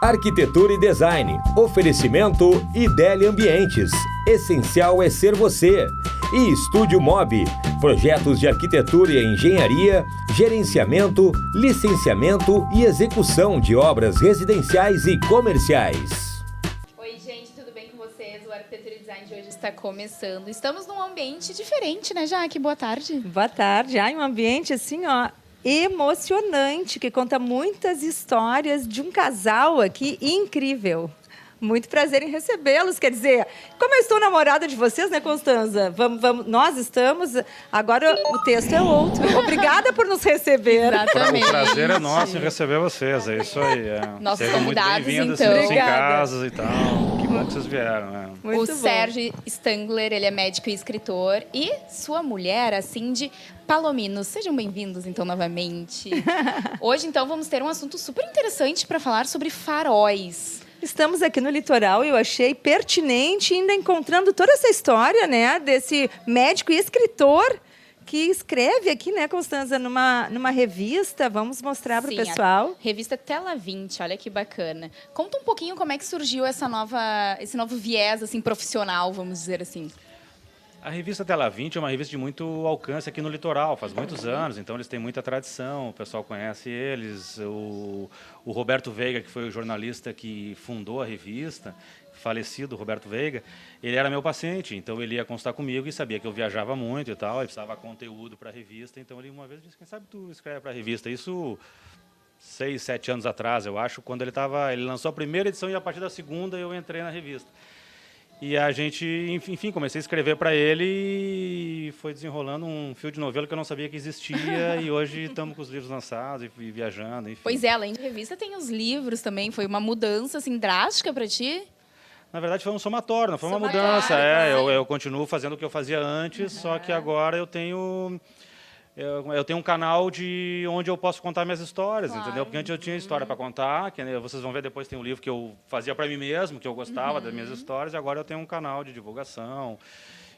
Arquitetura e Design. Oferecimento Ideli Ambientes. Essencial é ser você. E Estúdio Mob. Projetos de arquitetura e engenharia, gerenciamento, licenciamento e execução de obras residenciais e comerciais. Oi, gente, tudo bem com vocês? O Arquitetura e Design de hoje está começando. Estamos num ambiente diferente, né, Jaque? Boa tarde. Boa tarde. Um ambiente assim, emocionante, que conta muitas histórias de um casal aqui incrível. Muito prazer em recebê-los. Quer dizer, como eu estou namorada de vocês, né, Constanza? Nós estamos. Agora o texto é outro. Obrigada por nos receber. Exatamente. O prazer é nosso em receber vocês. É isso aí. Nossos Sejam convidados, muito bem-vindos então. em casas e tal. Que bom que vocês vieram. Né? Muito o bom. Sérgio Stangler, ele é médico e escritor. E sua mulher, a Cindy Palomino. Sejam bem-vindos, então, novamente. Hoje, então, vamos ter um assunto super interessante para falar sobre faróis. Estamos aqui no litoral e eu achei pertinente, ainda encontrando toda essa história, né, desse médico e escritor que escreve aqui, né, Constanza, numa revista. Vamos mostrar para o pessoal. Revista Tela 20, olha que bacana. Conta um pouquinho como é que surgiu esse novo viés assim, profissional, vamos dizer assim. A revista Tela 20 é uma revista de muito alcance aqui no litoral, faz muitos anos, então eles têm muita tradição, o pessoal conhece eles. O Roberto Veiga, que foi o jornalista que fundou a revista, falecido Roberto Veiga, ele era meu paciente, então ele ia constar comigo e sabia que eu viajava muito e tal, ele precisava de conteúdo para a revista, então ele uma vez disse, quem sabe tu escreve para a revista. Isso 6, 7 anos atrás, eu acho, quando ele lançou a primeira edição e a partir da segunda eu entrei na revista. E a gente, enfim, comecei a escrever para ele e foi desenrolando um fio de novela que eu não sabia que existia e hoje estamos com os livros lançados e viajando, enfim. Pois é, além de revista, tem os livros também. Foi uma mudança assim, drástica para ti? Na verdade, foi um somatório, não foi uma mudança. Eu continuo fazendo o que eu fazia antes, só que agora eu tenho um canal onde eu posso contar minhas histórias, entendeu? Porque antes eu tinha história para contar, que vocês vão ver depois, tem um livro que eu fazia para mim mesmo, que eu gostava das minhas histórias, e agora eu tenho um canal de divulgação,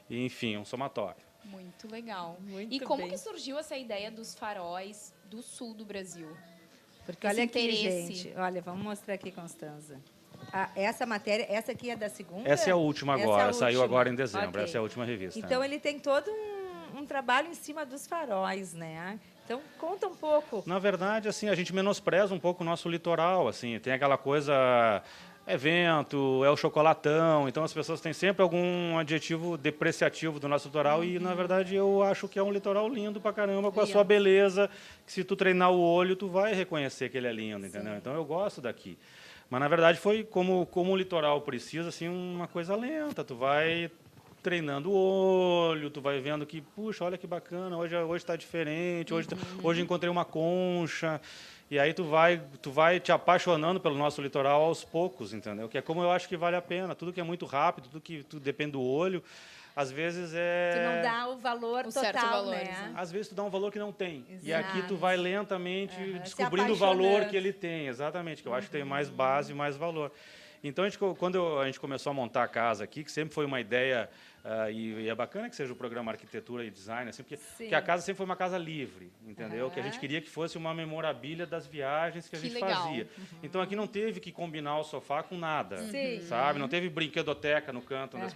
e, enfim, um somatório. Muito legal. Muito e como bem. que surgiu essa ideia dos faróis do sul do Brasil? Porque Olha esse aqui, interesse... gente. Olha, vamos mostrar aqui, Constanza. Essa matéria, essa aqui é da segunda? Essa é a última Essa agora, é a saiu última. agora em dezembro, Ok. essa é a última revista. Então, ele tem todo um trabalho em cima dos faróis, né? Então, conta um pouco. Na verdade, assim, a gente menospreza um pouco o nosso litoral, assim, tem aquela coisa, vento, é o chocolatão, então as pessoas têm sempre algum adjetivo depreciativo do nosso litoral e, na verdade, eu acho que é um litoral lindo pra caramba, com a sua beleza, que se tu treinar o olho, tu vai reconhecer que ele é lindo, entendeu? Então, eu gosto daqui. Mas, na verdade, foi como o litoral precisa, assim, uma coisa lenta, tu vai treinando o olho, tu vai vendo que, puxa, olha que bacana, hoje está diferente, hoje encontrei uma concha, e aí tu vai te apaixonando pelo nosso litoral aos poucos, entendeu? Que é como eu acho que vale a pena, tudo que é muito rápido, tudo que depende do olho, às vezes Tu não dá o valor O certo total, valor, né? exato. às vezes tu dá um valor que não tem. Exato. E aqui tu vai lentamente Se descobrindo o valor apaixonando. que ele tem, exatamente, que eu acho que tem mais base, mais valor. Então, quando a gente começou a montar a casa aqui, que sempre foi uma ideia, e é bacana que seja o programa Arquitetura e Design, assim, porque a casa sempre foi uma casa livre, entendeu? Que a gente queria que fosse uma memorabilia das viagens que a gente legal. fazia. Então, aqui não teve que combinar o sofá com nada, Sim. sabe? Não teve brinquedoteca no canto, As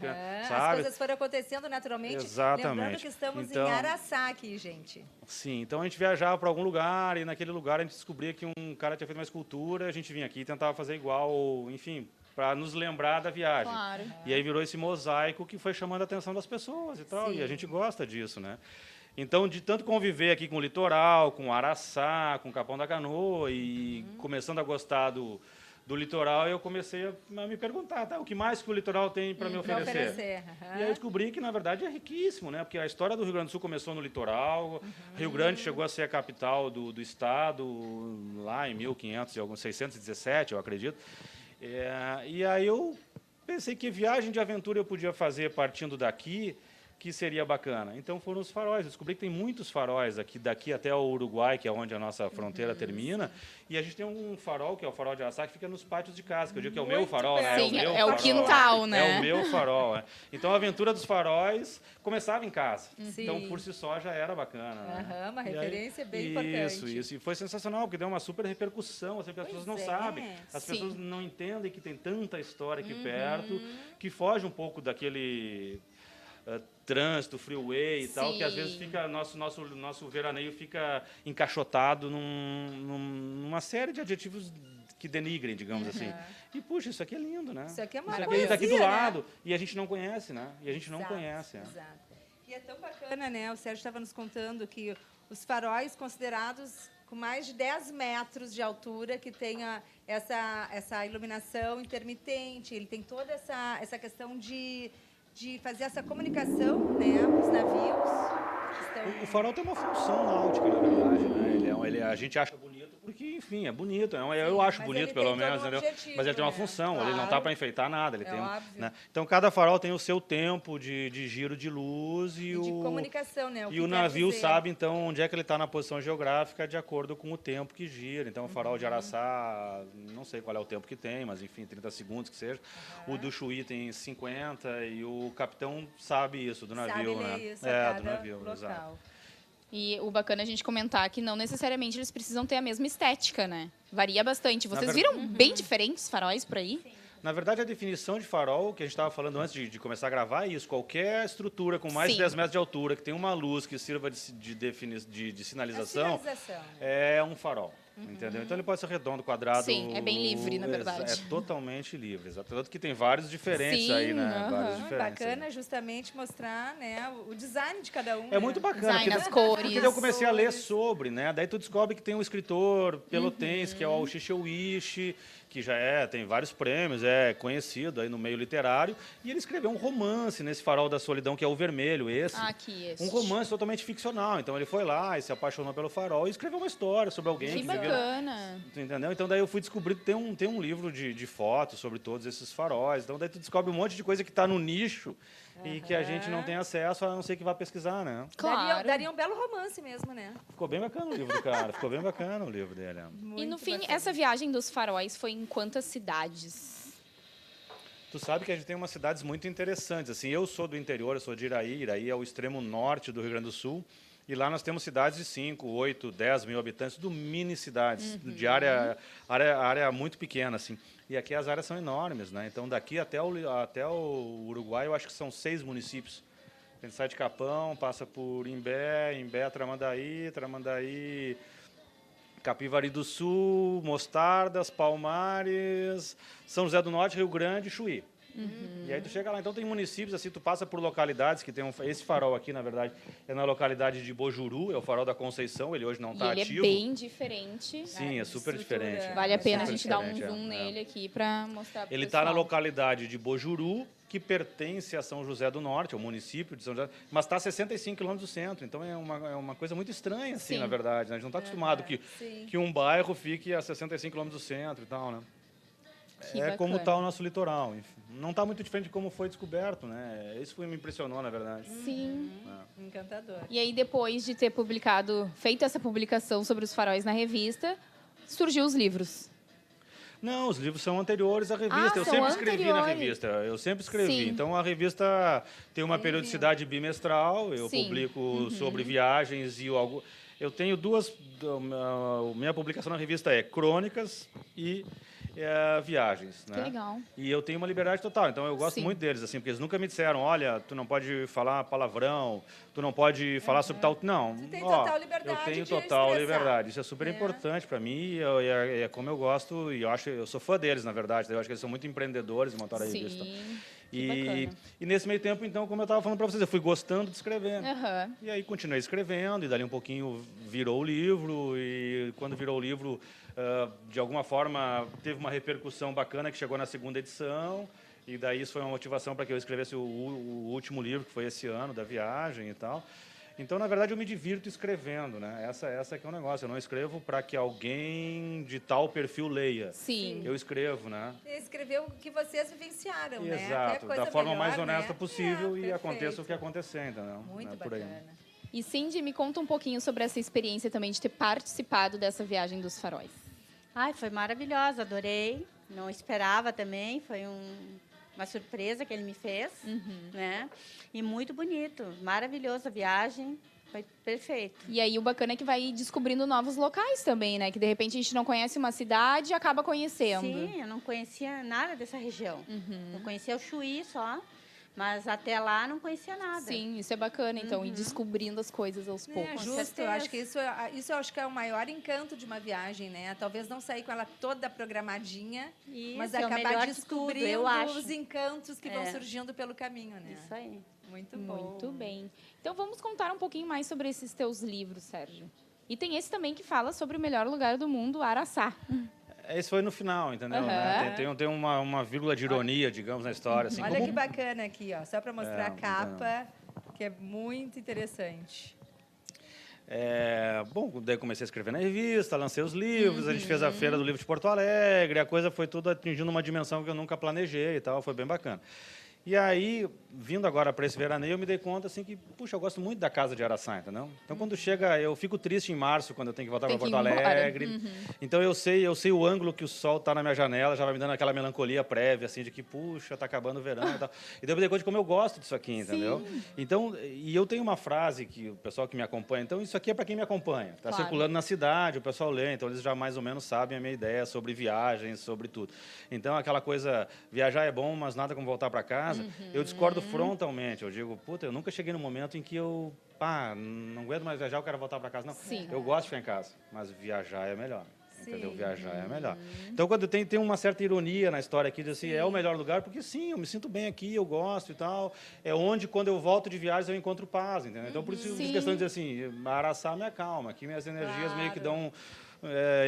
sabe? coisas foram acontecendo naturalmente. Exatamente. Lembrando que estamos Então- em Araçá aqui, gente. Sim, então a gente viajava para algum lugar e naquele lugar a gente descobria que um cara tinha feito uma escultura, a gente vinha aqui e tentava fazer igual, enfim, para nos lembrar da viagem. Claro. E aí virou esse mosaico que foi chamando a atenção das pessoas e tal, Sim. e a gente gosta disso, né? Então, de tanto conviver aqui com o litoral, com Araçá, com Capão da Canoa e começando a gostar do litoral, eu comecei a me perguntar, tá, o que mais que o litoral tem para me Pra oferecer? oferecer. E aí eu descobri que, na verdade, é riquíssimo, né? Porque a história do Rio Grande do Sul começou no litoral, Rio Grande chegou a ser a capital do estado lá em 1500 e alguns 617, eu acredito. E aí eu pensei que viagem de aventura eu podia fazer partindo daqui, que seria bacana? Então foram os faróis. Eu descobri que tem muitos faróis daqui até o Uruguai, que é onde a nossa fronteira termina. E a gente tem um farol, que é o farol de Araçá, que fica nos pátios de casa, que eu digo que é o meu farol, né? Sim, meu é o farol, quintal, né? É o meu farol. Então a aventura dos faróis começava em casa. Sim. Então por si só já era bacana. Né? Uma E aí- referência bem importante. Isso. E foi sensacional, porque deu uma super repercussão, assim, porque as pessoas não sabem. As Sim. pessoas não entendem que tem tanta história aqui perto, que foge um pouco daquele trânsito, freeway e tal, que às vezes Sim. fica nosso veraneio fica encaixotado numa série de adjetivos que denigrem, digamos assim. E, puxa, isso aqui é lindo, né? Isso aqui é uma Isso aqui poesia, tá aqui do né? lado e a gente não conhece, né? E a gente não conhece. Exato. E é tão bacana, né? O Sérgio estava nos contando que os faróis considerados com mais de 10 metros de altura, que tenha essa iluminação intermitente, ele tem toda essa questão de fazer essa comunicação, né, com os navios. que estão- O farol tem uma função náutica, na verdade, né? A gente acha bonito porque, enfim, é bonito. Eu acho mas bonito, ele pelo tem todo menos, um entendeu? objetivo, Mas ele tem uma né? função, ele não tá Claro. para enfeitar nada. Ele É tem, óbvio. né? Então, cada farol tem o seu tempo de giro de luz E de comunicação, né? E que o quer navio dizer. sabe, então, onde é que ele está na posição geográfica de acordo com o tempo que gira. Então, o farol de Araçá, não sei qual é o tempo que tem, mas, enfim, 30 segundos que seja. O do Chuí tem 50 e o capitão sabe isso, do navio, Sabe né? ler isso a É, cada do navio, local. exato. E o bacana é a gente comentar que não necessariamente eles precisam ter a mesma estética, né? Varia bastante. Vocês viram bem diferentes faróis por aí? Na verdade, a definição de farol, que a gente estava falando antes de começar a gravar, é isso. Qualquer estrutura com mais Sim. de 10 metros de altura, que tem uma luz que sirva de sinalização, Sinalização. é um farol. Entendeu? Então ele pode ser redondo, quadrado. Sim, é bem livre, na verdade. É totalmente livre. Exato. Tanto que tem vários diferentes Sim, aí, né? aham. Vários diferentes. Bacana justamente mostrar, né, o design de cada um. É né? muito bacana. Design, porque as cores. Porque daí eu comecei a ler sobre, né? Daí tu descobre que tem um escritor pelotense, que é o Xixeuishi, que já tem vários prêmios, é conhecido aí no meio literário, e ele escreveu um romance nesse Farol da Solidão, que é o Vermelho, esse. Aqui, esse. Um romance totalmente ficcional. Então ele foi lá e se apaixonou pelo farol e escreveu uma história sobre alguém Que que vivia. bacana. Tu entendeu? Então daí eu fui descobrir que tem um livro de fotos sobre todos esses faróis. Então daí tu descobre um monte de coisa que está no nicho e que a gente não tem acesso, a não ser que vá pesquisar, né? Claro. Daria um belo romance mesmo, né? Ficou bem bacana o livro do cara. Ficou bem bacana o livro dele. E no Muito fim, bacana. essa viagem dos faróis foi em quantas cidades? Tu sabe que a gente tem umas cidades muito interessantes. Assim, eu sou do interior, eu sou de Iraí. Iraí é o extremo norte do Rio Grande do Sul. E lá nós temos cidades de 5, 8, 10 mil habitantes, tudo mini cidades, de área muito pequena, assim. E aqui as áreas são enormes, né? Então daqui até o Uruguai, eu acho que são 6 municípios. A gente sai de Capão, passa por Imbé, Tramandaí, Capivari do Sul, Mostardas, Palmares, São José do Norte, Rio Grande e Chuí. E aí tu chega lá, então tem municípios, assim, tu passa por localidades que tem esse farol aqui, na verdade, é na localidade de Bojuru, é o farol da Conceição, ele hoje não E está ele ativo. é bem diferente. Sim, é super estrutura. diferente. Vale a pena a Super gente dar um diferente, zoom nele aqui para mostrar pro Ele está na pessoal. localidade de Bojuru, que pertence a São José do Norte, ao município de São José, mas está a 65 quilômetros do centro. Então é uma coisa muito estranha, assim, Sim. na verdade. Né? A gente não está acostumado sim. que um bairro fique a 65 quilômetros do centro e tal, né? Que É como bacana. está o nosso litoral. Enfim. Não está muito diferente de como foi descoberto, né? Isso me impressionou, na verdade. Sim. Encantador. E aí, depois de ter feito essa publicação sobre os faróis na revista, surgiu os livros. Não, os livros são anteriores à revista. Eu são sempre escrevi na anteriores. revista. Eu sempre escrevi. Sim. Então a revista tem uma periodicidade bimestral. Eu Sim. publico sobre viagens e algo. Eu tenho minha publicação na revista é crônicas e viagens, né? Que legal. E eu tenho uma liberdade total, então eu gosto Sim. muito deles, assim, porque eles nunca me disseram, olha, tu não pode falar palavrão, tu não pode falar sobre tal... Não, Você tem ó, total liberdade eu tenho de total expressar. liberdade. Isso é super importante para mim e é como eu gosto e eu sou fã deles, na verdade. Eu acho que eles são muito empreendedores em montar a revista. Sim. Que bacana. E nesse meio tempo, então, como eu estava falando para vocês, eu fui gostando de escrever. Aham. E aí continuei escrevendo, e dali um pouquinho virou o livro, e quando virou o livro, de alguma forma, teve uma repercussão bacana que chegou na segunda edição, e daí isso foi uma motivação para que eu escrevesse o último livro, que foi esse ano, da viagem e tal. Então, na verdade, eu me divirto escrevendo, né? Essa que é o negócio. Eu não escrevo para que alguém de tal perfil leia. Sim. Eu escrevo, né? Escreveu o que vocês vivenciaram, né? Que é Exato, coisa da forma melhor, mais honesta né? possível e Perfeito. aconteça o que acontecer, entendeu? Muito É por aí. bacana. E Cindy, me conta um pouquinho sobre essa experiência também de ter participado dessa viagem dos faróis. Ai, foi maravilhosa, adorei. Não esperava também, foi uma surpresa que ele me fez, né? E muito bonito, maravilhosa a viagem, foi perfeito. E aí o bacana é que vai descobrindo novos locais também, né? Que de repente a gente não conhece uma cidade e acaba conhecendo. Sim, eu não conhecia nada dessa região. Eu conhecia o Chuí só, mas até lá não conhecia nada. Sim, isso é bacana, então, ir descobrindo as coisas aos poucos. É Com justo, eu certeza. acho que isso eu acho que é o maior encanto de uma viagem, né? Talvez não sair com ela toda programadinha, Isso, mas é o acabar melhor de tudo, descobrindo eu acho. os encantos que vão É. surgindo pelo caminho, né? Isso aí. Muito bom. Muito bem. Então vamos contar um pouquinho mais sobre esses teus livros, Sérgio. E tem esse também que fala sobre o melhor lugar do mundo, Araçá. Esse foi no final, entendeu? Aham. Né? Tem uma vírgula de ironia, digamos, na história. Assim, Olha como que bacana aqui, ó, só para mostrar É, a capa, que é muito interessante. Bom, daí comecei a escrever na revista, lancei os livros, a gente fez a Feira do Livro de Porto Alegre, a coisa foi tudo atingindo uma dimensão que eu nunca planejei e tal, foi bem bacana. E aí, vindo agora para esse veraneio, eu me dei conta assim que, puxa, eu gosto muito da casa de Araçá, entendeu? Então, quando chega, eu fico triste em março, quando eu tenho que voltar para Tem que Porto ir embora. Alegre. Então, eu sei o ângulo que o sol está na minha janela, já vai me dando aquela melancolia prévia, assim, de que, puxa, está acabando o verão e tal. E daí eu me dei conta de como eu gosto disso aqui, entendeu? Então, e eu tenho uma frase que o pessoal que me acompanha, então, isso aqui é para quem me acompanha. Está Claro. circulando na cidade, o pessoal lê, então eles já mais ou menos sabem a minha ideia sobre viagens, sobre tudo. Então, aquela coisa, viajar é bom, mas nada como voltar para casa. Eu discordo frontalmente. Eu digo, puta, eu nunca cheguei no momento em que eu, não aguento mais viajar, eu quero voltar para casa. Não, Sim. eu gosto de ficar em casa, mas viajar é melhor. Entendeu? Sim. Viajar é melhor. Então, quando tem uma certa ironia na história aqui, de assim, é o melhor lugar, porque sim, eu me sinto bem aqui, eu gosto e tal. É onde, quando eu volto de viagens, eu encontro paz, entendeu? Então, por isso, Sim. a questão de dizer assim, Araçá me acalma, aqui minhas energias meio que Claro. dão...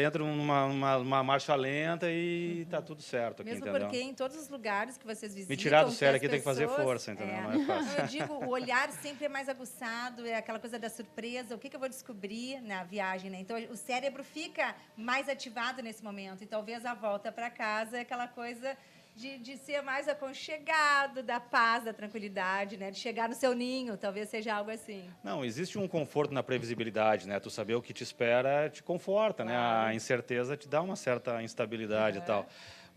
entram numa marcha lenta e tá tudo certo aqui, Mesmo entendeu? porque em todos os lugares que vocês visitam... Me tirar do sério as aqui tem que fazer pessoas- força, entendeu? Não é fácil. Eu digo, o olhar sempre é mais aguçado, é aquela coisa da surpresa, o que eu vou descobrir na viagem, né? Então, o cérebro fica mais ativado nesse momento. E talvez a volta para casa é aquela coisa de ser mais aconchegado, da paz, da tranquilidade, né? De chegar no seu ninho, talvez seja algo assim. Não, existe um conforto na previsibilidade, né? Tu saber o que te espera te conforta, né? A incerteza te dá uma certa instabilidade e tal.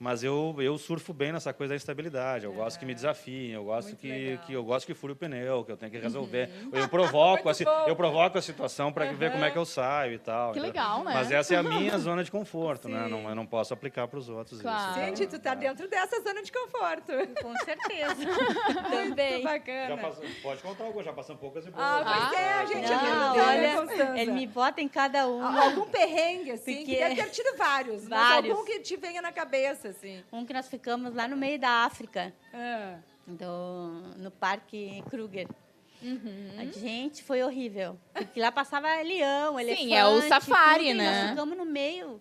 Mas eu surfo bem nessa coisa da instabilidade. Eu gosto que me desafiem, eu gosto Muito que legal. eu gosto que fure o pneu, que eu tenho que resolver. Eu provoco a situação para ver como é que eu saio e tal. Que entendeu? legal, né? Mas essa é a minha zona de conforto, né? Não, eu não posso aplicar para os outros Claro. isso. Gente, tu tá dentro dessa zona de conforto. Com certeza. Muito Também. bacana. Pode contar algo, já passam poucas e boas. Ah, pois é, gente. Não, eu olha, Constança. ele me bota em cada uma. Algum perrengue, assim, Porque- que deve ter tido vários, mas Vários. algum que te venha na cabeça, assim. Um que nós ficamos lá no meio da África, no Parque Kruger. A gente, foi horrível. Porque lá passava leão, elefante. é o safari, tudo, e né? Nós ficamos no meio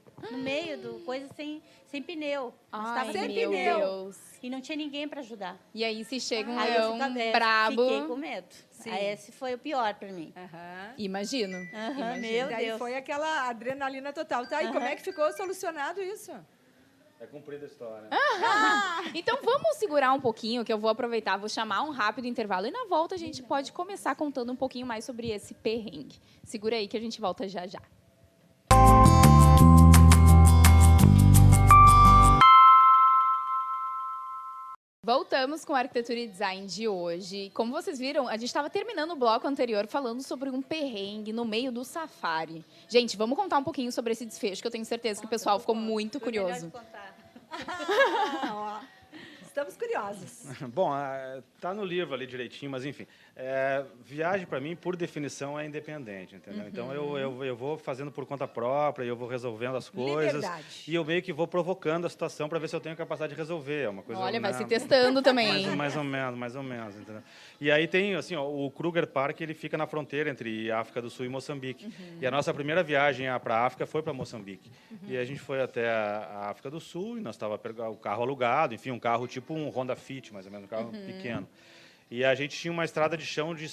do coisa sem pneu. Nós Ai, tava sem meu pneu. Deus. E não tinha ninguém para ajudar. E aí, se chega um Aí eu leão fiquei com brabo... medo. Sim. Aí esse foi o pior para mim. Imagino. Meu Daí Deus. foi aquela adrenalina total. Tá, e como é que ficou solucionado isso? É cumprida a história. Então vamos segurar um pouquinho, que eu vou aproveitar, vou chamar um rápido intervalo e na volta a gente pode começar contando um pouquinho mais sobre esse perrengue. Segura aí que a gente volta já já. Voltamos com a arquitetura e design de hoje. Como vocês viram, a gente estava terminando o bloco anterior falando sobre um perrengue no meio do safari. Gente, vamos contar um pouquinho sobre esse desfecho, que eu tenho certeza que o pessoal ficou muito Foi melhor curioso. de contar. Ó, estamos curiosos. Bom, tá no livro ali direitinho, mas enfim. Viagem, para mim, por definição, é independente, entendeu? Então, eu vou fazendo por conta própria, eu vou resolvendo as coisas. Liberdade. E eu meio que vou provocando a situação para ver se eu tenho capacidade de resolver. É uma coisa, Olha, vai né, se testando também. mais ou menos, entendeu? E aí tem, assim, ó, o Kruger Park, ele fica na fronteira entre África do Sul e Moçambique. E a nossa primeira viagem para a África foi para Moçambique. E a gente foi até a África do Sul e nós estava o carro alugado, enfim, um carro tipo um Honda Fit, mais ou menos, um carro pequeno. E a gente tinha uma estrada de chão de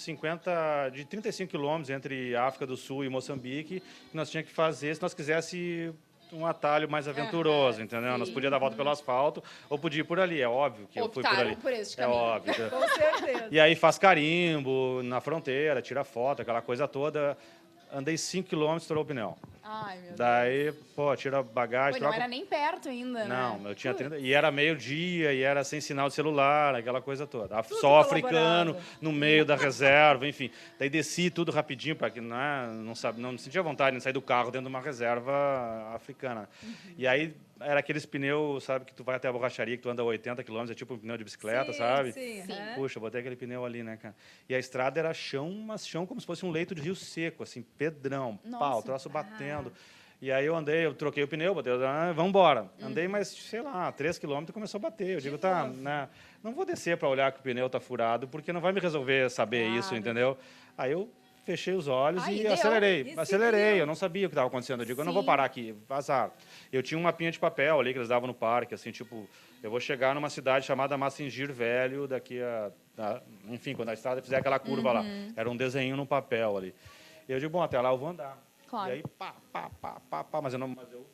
35 quilômetros entre África do Sul e Moçambique, que nós tínhamos que fazer se nós quiséssemos um atalho mais aventuroso, entendeu? sim. Nós podíamos dar a volta pelo asfalto ou podia ir por ali, é óbvio que eu fui por Optaram ali. por este É caminho. óbvio. Com certeza. E aí faz carimbo na fronteira, tira foto, aquela coisa toda. Andei 5 quilômetros, estourou o pneu. Ai, meu Deus. Daí, pô, tira a bagagem, Pô, não troca... era nem perto ainda, né? Não, eu tinha 30... E era meio-dia, e era sem sinal de celular, aquela coisa toda. Tudo Sol africano colaborava. no meio da reserva, enfim. Daí desci tudo rapidinho, para que não sentia vontade de sair do carro dentro de uma reserva africana. E aí era aqueles pneus, sabe, que tu vai até a borracharia, que tu anda 80 km, é tipo um pneu de bicicleta, sabe? Sim, Sim. aham. Puxa, botei aquele pneu ali, né, cara? E a estrada era chão, mas chão como se fosse um leito de rio seco, assim, pedrão, Nossa. pau, troço batendo. E aí eu troquei o pneu, botei, vamos embora. Andei mais, sei lá, 3 quilômetros e começou a bater. Eu digo, tá, né, não vou descer para olhar que o pneu tá furado, porque não vai me resolver saber isso, entendeu? Aí eu fechei os olhos Ai, e deu. acelerei. E Acelerei, seguiu. eu não sabia o que estava acontecendo. Eu digo, eu não vou Sim. parar aqui, azar. Eu tinha um mapinha de papel ali que eles davam no parque, assim, tipo, eu vou chegar numa cidade chamada Massingir Velho daqui enfim, quando a estrada fizer aquela curva lá. Era um desenho no papel ali. E eu digo, bom, até lá eu vou andar. Claro. E aí, pá, mas eu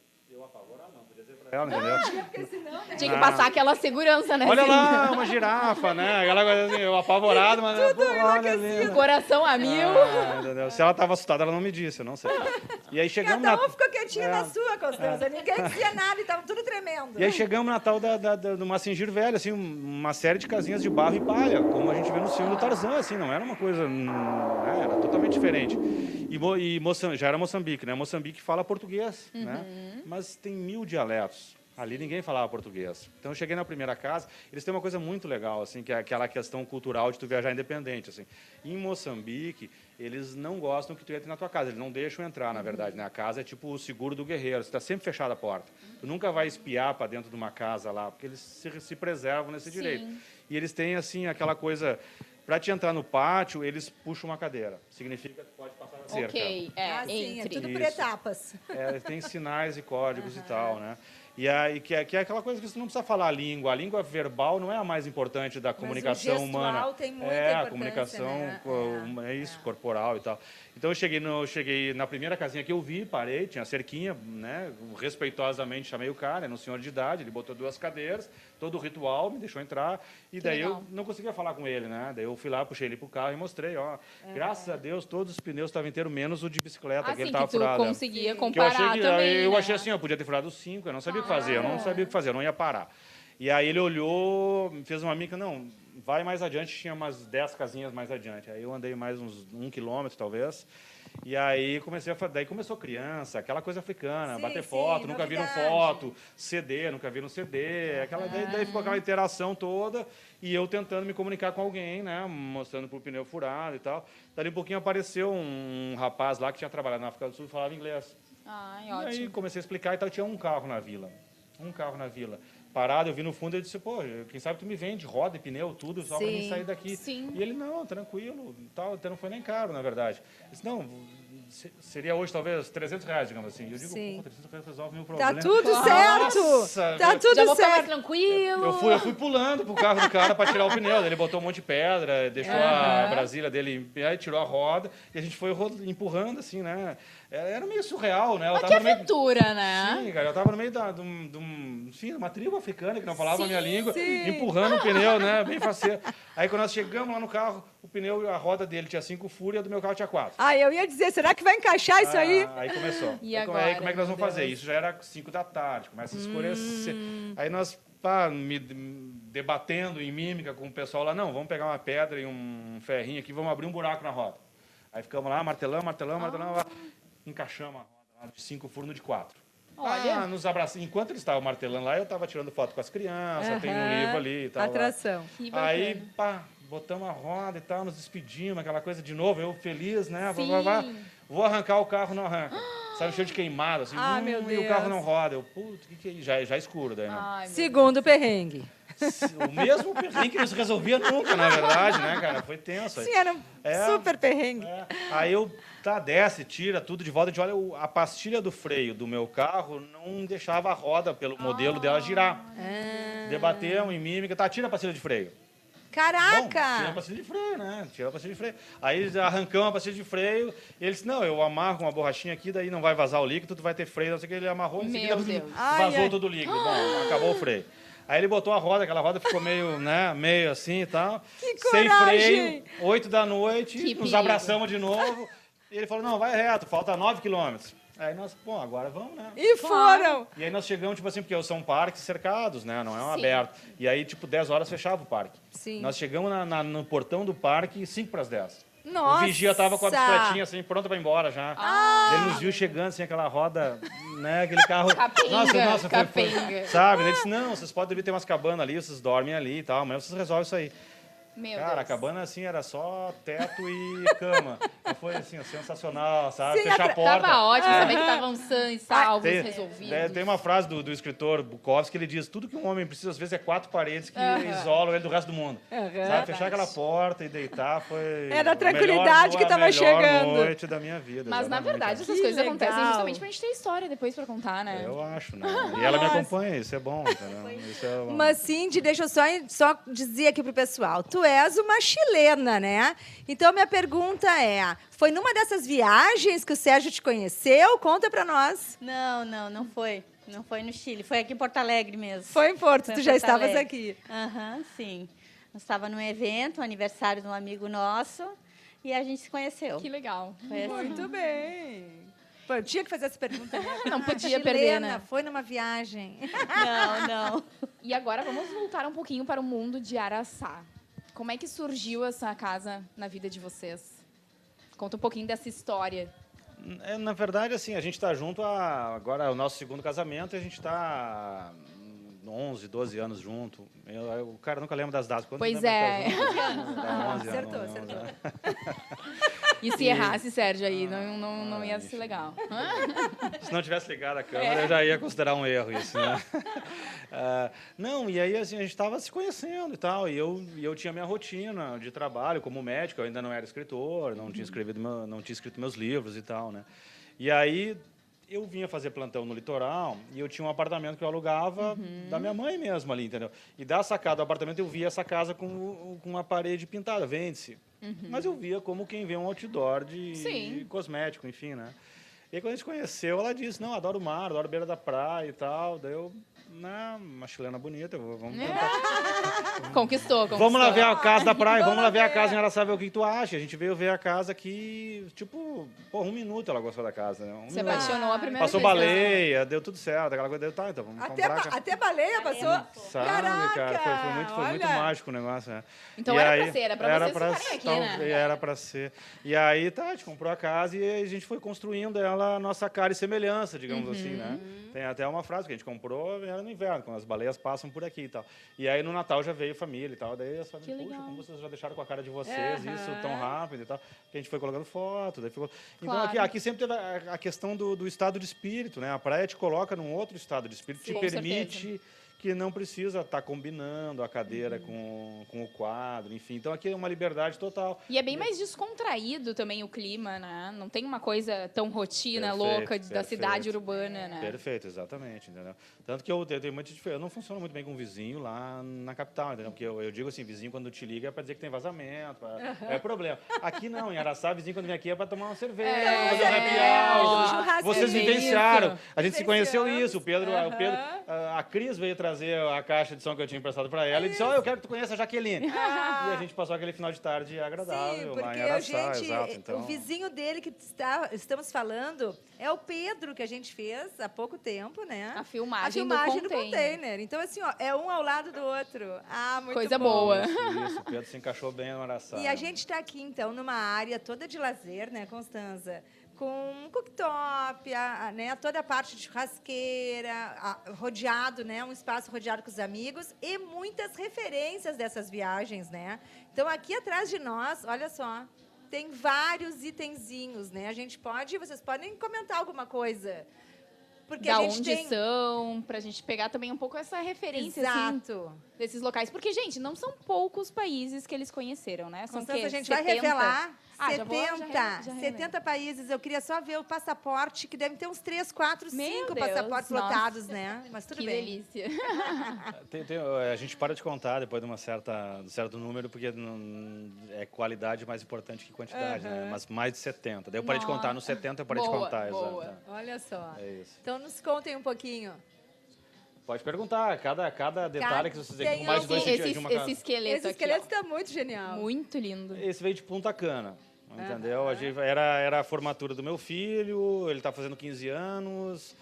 apavorado, não podia dizer pra ela, entendeu? Tinha que passar aquela segurança, né? Olha assim? lá, uma girafa, né? Aquela coisa assim, eu apavorado, mas... Tudo olha ali, né? Coração a mil. Entendeu? Se ela estava assustada, ela não me disse, eu não sei. E aí chegamos Cada na... um ficou quietinho na sua, Constança. Ninguém dizia nada e tava tudo tremendo. E aí chegamos na tal do Massingir Velho, assim, uma série de casinhas de barro e palha, como a gente vê no filme do Tarzan, assim, não era uma coisa... era totalmente diferente. Já era Moçambique, né? Moçambique fala português, né? Mas tem 1000 dialetos. Ali ninguém falava português. Então eu cheguei na primeira casa, eles têm uma coisa muito legal, assim, que é aquela questão cultural de tu viajar independente, assim. Em Moçambique, eles não gostam que tu entre na tua casa, eles não deixam entrar, na verdade, né? A casa é tipo o seguro do guerreiro, está sempre fechada a porta. Tu nunca vai espiar para dentro de uma casa lá, porque eles se preservam nesse direito. E eles têm, assim, aquela coisa... Para te entrar no pátio, eles puxam uma cadeira. Significa que tu pode passar a cerca. Ok, Sim, é entre. tudo por Isso. etapas. Tem sinais e códigos e tal, né? E aí, que é aquela coisa que você não precisa falar a língua. A língua verbal não é a mais importante da comunicação gestual humana. tem muita a importância, comunicação né? é isso, corporal e tal. Então eu cheguei na primeira casinha que eu vi, parei, tinha cerquinha, né? Respeitosamente chamei o cara, era um senhor de idade, ele botou 2 cadeiras, todo o ritual, me deixou entrar. E daí legal. eu não conseguia falar com ele, né? Daí eu fui lá, puxei ele pro carro e mostrei, ó. Graças a Deus, todos os pneus estavam inteiros, menos o de bicicleta, que Assim ele que tava tu furado. conseguia Que comparar também, eu né? achei assim, eu podia ter furado 5, eu não sabia o que fazer, eu não sabia o que fazer, eu não ia parar. E aí ele olhou, fez uma mica, não, vai mais adiante, tinha umas 10 casinhas mais adiante. Aí eu andei mais uns 1 quilômetro, talvez. E aí daí começou criança, aquela coisa africana, Sim, bater sim, foto, nunca viram novidade. foto, CD, nunca viram CD, daí ficou aquela interação toda, e eu tentando me comunicar com alguém, né, mostrando pro pneu furado e tal. Dali um pouquinho apareceu um rapaz lá que tinha trabalhado na África do Sul e falava inglês. Ai, E aí ótimo. comecei a explicar e tal, tinha um carro na vila. Parado, eu vi no fundo e disse, pô, quem sabe tu me vende roda e pneu, tudo, só para mim Sim, sair daqui. sim. E ele, não, tranquilo, tal, até não foi nem caro, na verdade. Eu disse, não, seria hoje talvez R$300, digamos assim. Eu digo, Sim. pô, R$300 resolve meu Tá problema. tudo certo! Nossa, Tá velho. tudo Já vou ficar mais certo. tranquilo. Eu fui pulando pro carro do cara para tirar o pneu. Ele botou um monte de pedra, deixou a Brasília dele em pé, tirou a roda e a gente foi empurrando assim, né? Era meio surreal, né? Eu Mas que tava no meio... aventura, né? Sim, cara, eu tava no meio de uma tribo africana que não falava a minha língua, sim. empurrando o pneu, né? Bem faceiro. Aí quando nós chegamos lá no carro, o pneu, a roda dele tinha 5 furos e a do meu carro tinha 4. Ah, eu ia dizer, será que vai encaixar isso aí? Aí começou. E Aí, agora, como é que nós meu vamos fazer? Deus? Isso já era 5 da tarde, começa a escurecer. Aí nós, me debatendo em mímica com o pessoal lá, não, vamos pegar uma pedra e um ferrinho aqui, vamos abrir um buraco na roda. Aí ficamos lá, martelando, lá, encaixamos a roda lá de 5 furos no de 4. Olha. Nos abraçamos. Enquanto eles estavam martelando lá, eu estava tirando foto com as crianças, tem um livro ali e tal. lá. Atração. Que bacana. Aí, botamos a roda e tal, nos despedimos, aquela coisa de novo, eu feliz, né? Sim. Vou arrancar o carro, não arranca. Sabe, cheio de queimado, assim, Ah, meu e o carro Deus. não roda. Eu, putz, que é isso? Já é escuro daí, né? Ai, meu Segundo perrengue. O mesmo perrengue que não se resolvia nunca, na verdade, né, cara? Foi tenso. aí. Sim, era um É. super perrengue. Aí eu, desce, tira tudo de volta, a gente olha, a pastilha do freio do meu carro não deixava a roda, pelo modelo dela, girar. Debatemos em mímica, tira a pastilha de freio. Caraca! Bom, tira a pastilha de freio, né? Tira a pastilha de freio. Aí arrancamos a pastilha de freio e ele disse, não, eu amarro uma borrachinha aqui, daí não vai vazar o líquido, tu vai ter freio. Não sei o que, ele amarrou, em seguida Meu Deus. vazou todo o líquido. Bom, acabou o freio. Aí ele botou a roda, aquela roda ficou meio, né, meio assim e tal. Que sem coragem! freio, 8 da noite, Que nos perigo. abraçamos de novo. E ele falou, não, vai reto, falta 9 quilômetros. Aí nós, bom, agora vamos, né? E foram! E aí nós chegamos, tipo assim, porque são parques cercados, né? Não é um Sim. aberto. E aí, tipo, 10 horas fechava o parque. Sim. Nós chegamos no portão do parque 5 para as 10. Nossa! O vigia tava com a bicicletinha, assim, pronta para ir embora já. Ele nos viu chegando, assim, aquela roda, né? Aquele carro... Capenga, foi, capenga. sabe? Ele disse, não, vocês podem ter umas cabanas ali, vocês dormem ali e tal, amanhã vocês resolvem isso aí. Meu Cara, a Deus. cabana, assim, era só teto e cama. E foi, assim, sensacional, sabe? Sim, Fechar a porta. Tava ótimo saber que estavam sãs, salvos, Tem, resolvidos. tem uma frase do escritor Bukowski que ele diz: tudo que um homem precisa, às vezes, é 4 paredes que isolam ele do resto do mundo. Sabe? Fechar aquela porta e deitar foi. Era a tranquilidade que tava chegando. A melhor noite da minha vida. Mas, na exatamente. verdade, essas Que coisas acontecem legal. justamente pra gente ter história depois pra contar, né? Eu acho, né? E ela me acompanha, isso é bom, entendeu? Isso é bom. Mas, Cindy, deixa eu só dizer aqui pro pessoal. Tu és uma chilena, né? Então, minha pergunta é, foi numa dessas viagens que o Sérgio te conheceu? Conta pra nós. Não foi. Não foi no Chile, foi aqui em Porto Alegre mesmo. Foi em Porto, Foi em tu já Porto estavas Alegre. aqui. Aham, sim. Nós estava num evento, um aniversário de um amigo nosso, e a gente se conheceu. Que legal. Foi assim. Muito bem. Pô, eu tinha que fazer essa pergunta, né? Não podia Chilena, perder, né? foi numa viagem. Não. E agora vamos voltar um pouquinho para o mundo de Araçá. Como é que surgiu essa casa na vida de vocês? Conta um pouquinho dessa história. Na verdade, assim, a gente está junto agora é o nosso segundo casamento e a gente está 11, 12 anos junto. O cara nunca lembra das datas. Quantos Pois lembra é. que tá junto? Dá 11 acertou, anos, acertou. né? E se errasse, Sérgio, aí não ia ser legal. Se não tivesse ligado a câmera, eu já ia considerar um erro isso, né? Não, e aí assim, a gente estava se conhecendo e tal, e eu tinha minha rotina de trabalho como médico, eu ainda não era escritor, não tinha escrito meus livros e tal, né? E aí eu vinha fazer plantão no litoral e eu tinha um apartamento que eu alugava da minha mãe mesmo ali, entendeu? E da sacada do apartamento eu via essa casa com uma parede pintada, vende-se. Mas eu via como quem vê um outdoor de Sim. cosmético, enfim, né? E aí, quando a gente conheceu, ela disse, não, adoro o mar, adoro a beira da praia e tal. Daí eu, não, uma chilena bonita, vamos tentar. Conquistou. Vamos lá ver a casa da praia, vamos lá ver a casa em Araçá, ver o que tu acha. A gente veio ver a casa aqui, tipo, por 1 minuto ela gostou da casa, né? Se apaixonou a primeira Passou vez. baleia, deu tudo certo, aquela coisa, deu, tá, então vamos comprar a casa. Até baleia passou? Sabe, Caraca, cara, foi muito olha. mágico o negócio, né? Então E era aí, pra ser, era pra vocês ficarem aqui, né? Era pra ser. E aí, tá, a gente comprou a casa e a gente foi construindo ela, a nossa cara e semelhança, digamos assim, né? Tem até uma frase que a gente comprou, era no inverno, quando as baleias passam por aqui e tal. E aí, no Natal, já veio família e tal, daí as famílias, Que puxa, legal. como vocês já deixaram com a cara de vocês isso tão rápido e tal, que a gente foi colocando foto, daí ficou... Então, Claro. aqui sempre teve a questão do estado de espírito, né? A praia te coloca num outro estado de espírito, Sim, te com permite que não precisa estar combinando a cadeira com o quadro, enfim. Então, aqui é uma liberdade total. E é bem mais descontraído também o clima, né? Não tem uma coisa tão rotina, Perfeito, louca da perfeito. cidade urbana, né? Perfeito, exatamente, entendeu? Tanto que eu tenho muita diferença. Eu não funciono muito bem com vizinho lá na capital, entendeu? Porque eu digo assim, vizinho quando te liga é para dizer que tem vazamento, é problema. Aqui não, em Araçá, vizinho quando vem aqui é para tomar uma cerveja, fazer um happy hour. churrasco. Vocês É vivenciaram. isso. A gente se conheceu Vivenciamos. isso. A Cris veio trazer a caixa de som que eu tinha emprestado para ela e disse, eu quero que tu conheça a Jaqueline. E a gente passou aquele final de tarde agradável Sim, lá em porque Araçá, exato. Então, o vizinho dele que estamos falando é o Pedro, que a gente fez há pouco tempo, né? A filmagem do container. Então, assim, ó, é um ao lado do outro. Ah, muito Coisa bom. boa. isso, o Pedro se encaixou bem no Araçá. E a gente está aqui, então, numa área toda de lazer, né, Constanza? Com cooktop, né, toda a parte de churrasqueira, rodeado, né, um espaço rodeado com os amigos e muitas referências dessas viagens, né? Então, aqui atrás de nós, olha só, tem vários itenzinhos, né? Vocês podem comentar alguma coisa. Porque Da a gente onde tem... são, pra gente pegar também um pouco essa referência, assim, Exato. desses locais. Porque, gente, não são poucos países que eles conheceram, né? São Constança, quê? a gente vai 70? revelar já vou, já 70 países. Eu queria só ver o passaporte, que devem ter uns 3, 4, Meu 5 Deus, passaportes nossa. lotados, né? Mas tudo Que bem. delícia. A gente para de contar depois de de um certo número, porque é qualidade mais importante que quantidade, né? Mas mais de 70. Daí eu parei de contar, nos 70 eu parei de Boa, contar, boa. exato. Olha só. É isso. Então, nos contem um pouquinho. Pode perguntar, cada detalhe que vocês Tem com mais de dois esse, centímetros de uma esse casa. esqueleto Esse aqui, esqueleto ó. está muito genial. Muito lindo. Esse veio de Punta Cana, entendeu? Era a formatura do meu filho, ele está fazendo 15 anos.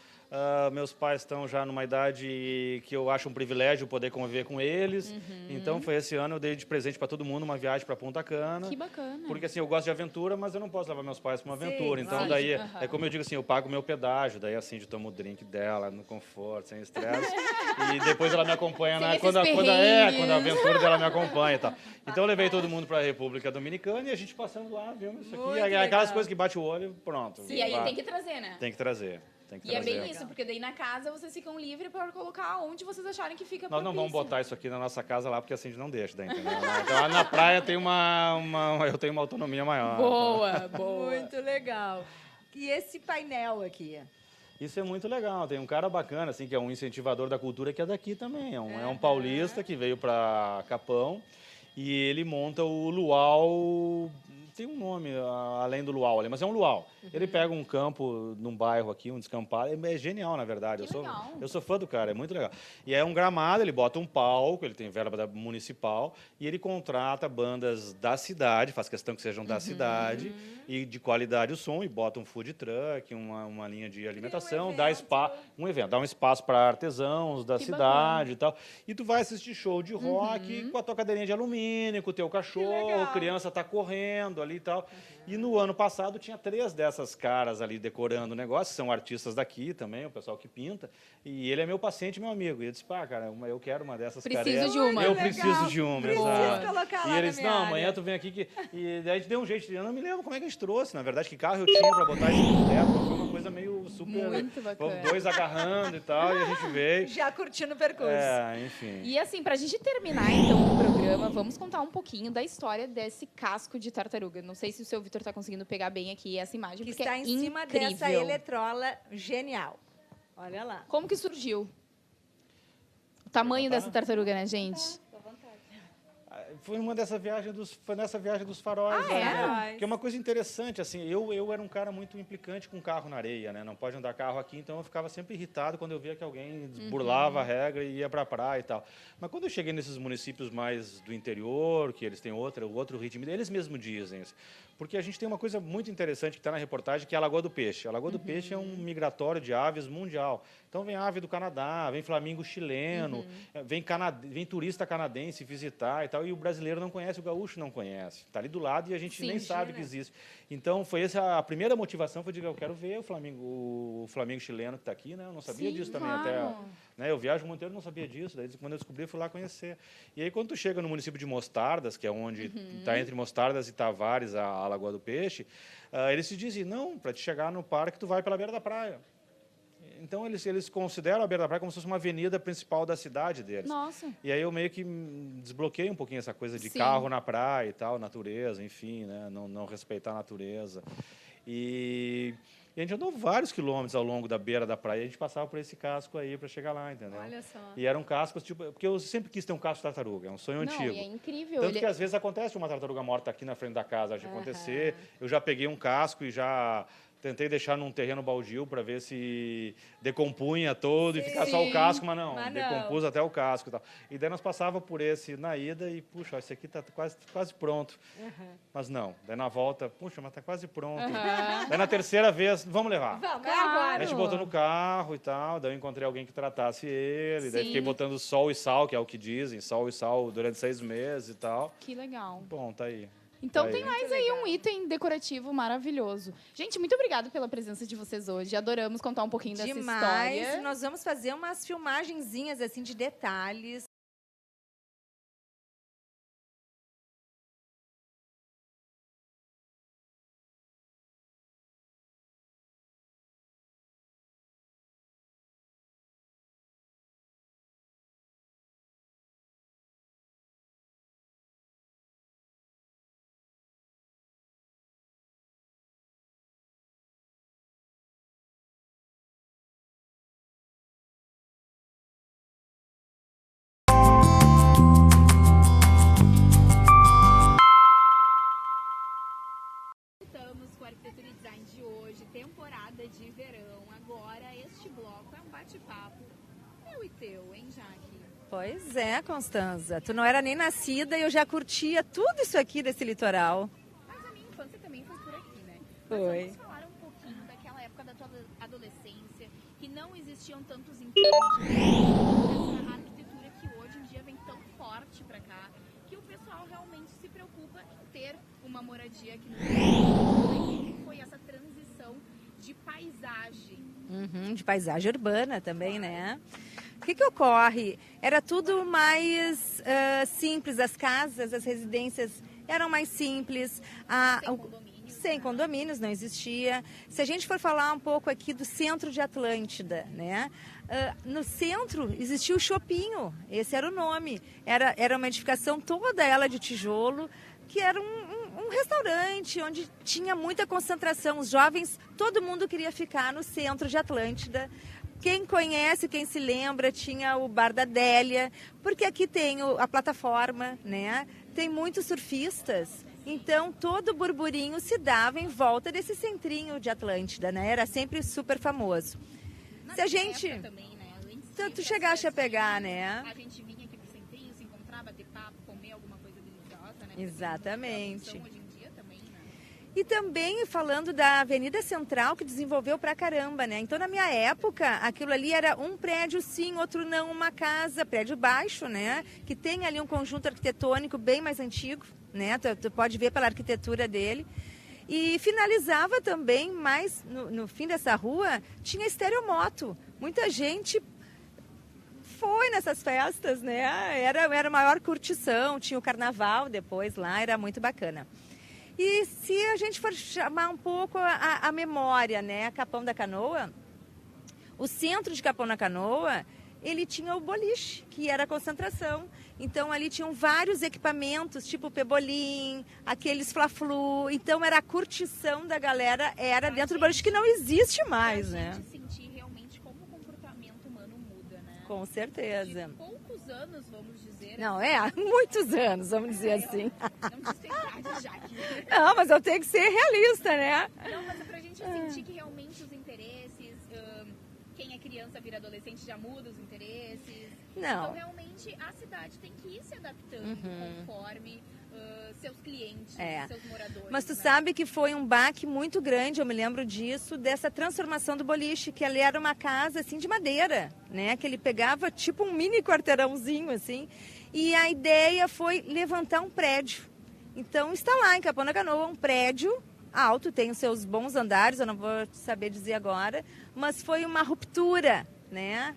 Meus pais estão já numa idade que eu acho um privilégio poder conviver com eles. Então, foi esse ano eu dei de presente para todo mundo uma viagem para Punta Cana. Que bacana. Porque assim, eu gosto de aventura, mas eu não posso levar meus pais para uma Sim, aventura. Então, sim. daí, é como eu digo assim, eu pago o meu pedágio. Daí, assim, de tomo o drink dela, no conforto, sem estresse. E depois ela me acompanha Sem quando esses a perrengues. aventura dela me acompanha e tal. Então, eu levei todo mundo para a República Dominicana e a gente passando lá, vimos isso Muito aqui. Aquelas legal. coisas que bate o olho, pronto. E aí Vai. tem que trazer, né? Tem que trazer. Tem que E é trazer. bem isso, porque daí na casa vocês ficam livres para colocar onde vocês acharem que fica Nós não vamos propício. botar isso aqui na nossa casa lá, porque assim a gente não deixa, daí, entendeu? Então lá na praia tem eu tenho uma autonomia maior. Boa, boa. Muito legal. E esse painel aqui? Isso é muito legal. Tem um cara bacana, assim, que é um incentivador da cultura, que é daqui também. É um paulista que veio para Capão e ele monta o luau. Tem um nome além do luau ali, mas é um luau. Ele pega um campo num bairro aqui, um descampado. É genial, na verdade. Que legal. Eu sou fã do cara, é muito legal. E é um gramado, ele bota um palco, ele tem verba municipal e ele contrata bandas da cidade, faz questão que sejam da cidade e de qualidade o som, e bota um food truck, uma linha de alimentação, dá um espaço para artesãos da Que cidade e tal. E tu vai assistir show de rock com a tua cadeirinha de alumínio, com o teu cachorro, legal. criança tá correndo ali e tal. E no ano passado tinha 3 dessas caras ali decorando o negócio, são artistas daqui também, o pessoal que pinta. E ele é meu paciente, meu amigo. E eu disse, pá, cara, eu quero uma dessas Preciso caretas. de uma. Eu Legal. preciso de uma, Preciso exato. colocar lá E ele na disse, minha não, área. amanhã tu vem aqui que... E daí a gente deu um jeito, eu não me lembro como é que a gente trouxe, na verdade, que carro eu tinha pra botar isso no teto. Foi uma coisa meio super... Muito bacana. 2 agarrando e tal, e a gente veio. Já curtindo o percurso. Enfim. E assim, pra gente terminar então o programa, vamos contar um pouquinho da história desse casco de tartaruga. Não sei se o seu Vitor tá conseguindo pegar bem aqui essa imagem, Que porque está é em cima incrível. dessa eletrola genial. Olha lá. Como que surgiu? O tamanho dessa tartaruga, né, gente? Foi nessa viagem dos faróis. Ah, é? Né? Que é uma coisa interessante, assim, eu era um cara muito implicante com carro na areia, né? Não pode andar carro aqui, então eu ficava sempre irritado quando eu via que alguém burlava a regra e ia para a praia e tal. Mas quando eu cheguei nesses municípios mais do interior, que eles têm outro ritmo, eles mesmos dizem, assim, porque a gente tem uma coisa muito interessante que está na reportagem, que é a Lagoa do Peixe. A Lagoa do Peixe é um migratório de aves mundial. Então vem ave do Canadá, vem flamingo chileno, vem turista canadense visitar e tal, e o brasileiro não conhece, o gaúcho não conhece. Está ali do lado e a gente Sim, nem sabe imagina. que existe. Então foi essa a primeira motivação, foi dizer, eu quero ver o flamingo chileno que está aqui, né? Eu não sabia Sim, disso também claro. até. Né? Eu viajo o mundo inteiro, não sabia disso. Daí quando eu descobri, eu fui lá conhecer. E aí quando tu chega no município de Mostardas, que é onde está entre Mostardas e Tavares, a Lagoa do Peixe, eles se dizem, não, para te chegar no parque tu vai pela beira da praia. Então eles consideram a beira da praia como se fosse uma avenida principal da cidade deles. Nossa. E aí eu meio que desbloqueei um pouquinho essa coisa de Sim. carro na praia e tal, natureza, enfim, né? Não respeitar a natureza. E a gente andou vários quilômetros ao longo da beira da praia, e a gente passava por esse casco aí para chegar lá, entendeu? Olha só. E eram cascos, tipo, porque eu sempre quis ter um casco de tartaruga, é um sonho Não, antigo. e é incrível. Tanto Ele... que às vezes acontece uma tartaruga morta aqui na frente da casa, de acontecer. Eu já peguei um casco e já tentei deixar num terreno baldio para ver se decompunha todo e ficar só o casco, mas não, decompus até o casco e tal. E daí nós passava por esse na ida e, puxa, esse aqui tá quase pronto. Mas não, daí na volta, puxa, mas tá quase pronto. Daí na terceira vez, vamos levar. Vamos, é Claro. agora. A gente botou no carro e tal, daí eu encontrei alguém que tratasse ele, daí Sim. fiquei botando sol e sal, que é o que dizem, sol e sal durante 6 meses e tal. Que legal. Bom, tá aí. Então Tá tem aí. mais aí um item decorativo maravilhoso. Gente, muito obrigada pela presença de vocês hoje. Adoramos contar um pouquinho dessa Demais. história. Nós vamos fazer umas filmagenzinhas assim de detalhes. voltamos com a Arquitetura e Design de hoje, temporada de verão. Agora, este bloco é um bate-papo meu e teu, hein, Jaque? Pois é, Constanza. Tu não era nem nascida e eu já curtia tudo isso aqui desse litoral. Mas a minha infância também foi por aqui, né? Foi. Mas vamos falar um pouquinho daquela época da tua adolescência, que não existiam tantos empregos, essa arquitetura que hoje em dia vem tão forte pra cá, que o pessoal realmente se preocupa em ter uma moradia aqui no Brasil. Foi essa transição de paisagem. De paisagem urbana também, né? O que ocorre? Era tudo mais simples, as casas, as residências eram mais simples. Sem condomínios, não existia. Se a gente for falar um pouco aqui do centro de Atlântida, né? No centro existia o Chopinho, esse era o nome. Era uma edificação toda ela de tijolo, que era um restaurante onde tinha muita concentração. Os jovens, todo mundo queria ficar no centro de Atlântida. Quem conhece, quem se lembra, tinha o Bar da Adélia, porque aqui tem a plataforma, né? Tem muitos surfistas, então todo o burburinho se dava em volta desse centrinho de Atlântida, né? Era sempre super famoso. Se a gente... Também, né? Tu chegaste a pegar, né? A gente vinha aqui pro centrinho, se encontrar, bater papo, comer alguma coisa deliciosa, né? Exatamente. Hoje em dia também, né? E também falando da Avenida Central, que desenvolveu pra caramba, né? Então, na minha época, aquilo ali era um prédio sim, outro não, uma casa, prédio baixo, né? Que tem ali um conjunto arquitetônico bem mais antigo, né? Tu pode ver pela arquitetura dele. E finalizava também, mais no fim dessa rua, tinha estereomoto. Muita gente foi nessas festas, né? Era a maior curtição, tinha o carnaval depois lá, era muito bacana. E se a gente for chamar um pouco a memória, né? Capão da Canoa, o centro de Capão da Canoa, ele tinha o boliche, que era a concentração. Então, ali tinham vários equipamentos, tipo o pebolim, aqueles fla-flu. Então, era a curtição da galera, era dentro do boliche, que não existe mais, né? A gente sentir realmente como o comportamento humano muda, né? Com certeza. De poucos anos, vamos dizer. Não, há muitos anos, vamos dizer assim. Não disse idade, Jaque. Não, mas eu tenho que ser realista, né? Não, mas é pra gente sentir que realmente os interesses, quem é criança vira adolescente já muda os interesses. Não. Então, realmente, a cidade tem que ir se adaptando conforme seus clientes, seus moradores. Mas tu né? sabe que foi um baque muito grande, eu me lembro disso, dessa transformação do boliche, que ali era uma casa, assim, de madeira, né? Que ele pegava tipo um mini quarteirãozinho, assim. E a ideia foi levantar um prédio. Então, está lá em Capão da Canoa, um prédio alto, tem os seus bons andares, eu não vou saber dizer agora, mas foi uma ruptura, né,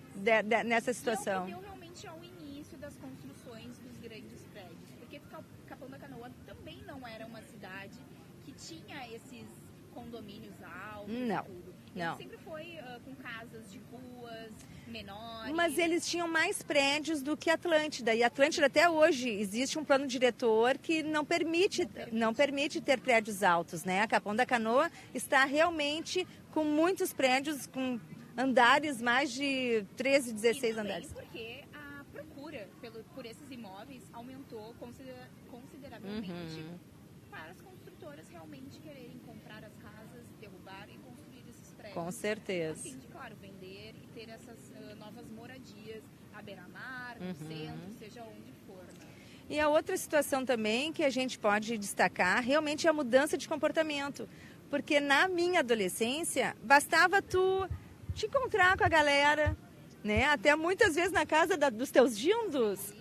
nessa situação. E deu realmente ao início das construções dos grandes prédios, porque Capão da Canoa também não era uma cidade que tinha esses condomínios altos Não, e tudo. não. Ele sempre foi com casas de ruas menores. Mas eles tinham mais prédios do que Atlântida. E Atlântida até hoje existe um plano diretor que não permite ter prédios altos, né? A Capão da Canoa está realmente com muitos prédios, com andares, mais de 13, 16 andares. Porque a procura por esses imóveis aumentou consideravelmente para as construtoras realmente quererem comprar as casas, derrubar e construir esses prédios. Com certeza. A fim de, claro, vender e ter essas novas moradias à beira-mar, no centro, seja onde for. Né? E a outra situação também que a gente pode destacar realmente é a mudança de comportamento. Porque na minha adolescência, bastava tu te encontrar com a galera, né? Até muitas vezes na casa dos teus dindos,